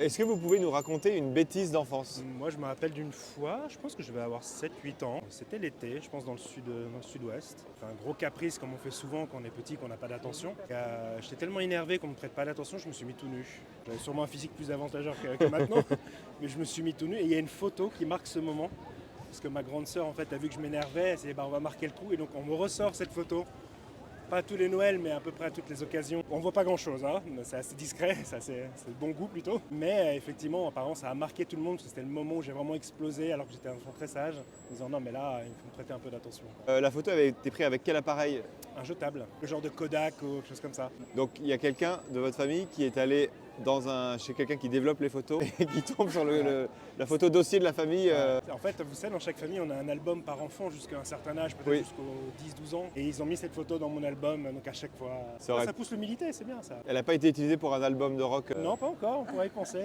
Est-ce que vous pouvez nous raconter une bêtise d'enfance? Moi, je me rappelle d'une fois, je pense que je vais avoir 7-8 ans. C'était l'été, je pense dans le sud-ouest. Enfin, un gros caprice comme on fait souvent quand on est petit, qu'on n'a pas d'attention. J'étais tellement énervé qu'on ne me prête pas d'attention, je me suis mis tout nu. J'avais sûrement un physique plus avantageux que maintenant, mais je me suis mis tout nu. Et il y a une photo qui marque ce moment. Parce que ma grande sœur, en fait, a vu que je m'énervais, elle s'est dit, on va marquer le coup. Et donc, on me ressort cette photo. Pas à tous les Noëls, mais à peu près à toutes les occasions. On voit pas grand chose, hein. C'est assez discret, c'est de bon goût plutôt. Mais effectivement, apparemment, ça a marqué tout le monde parce que c'était le moment où j'ai vraiment explosé alors que j'étais un enfant très sage, en disant non, mais là, il faut me prêter un peu d'attention. La photo avait été prise avec quel appareil? Un jetable, le genre de Kodak ou quelque chose comme ça. Donc il y a quelqu'un de votre famille qui est allé chez quelqu'un qui développe les photos et qui tombe sur la photo dossier de la famille. En fait, vous savez, dans chaque famille, on a un album par enfant jusqu'à un certain âge, peut-être Oui. jusqu'aux 10-12 ans. Et ils ont mis cette photo dans mon album, donc à chaque fois. Ça aurait- Ça pousse l'humilité, c'est bien ça. Elle n'a pas été utilisée pour un album de rock. Non, pas encore, on pourrait y penser.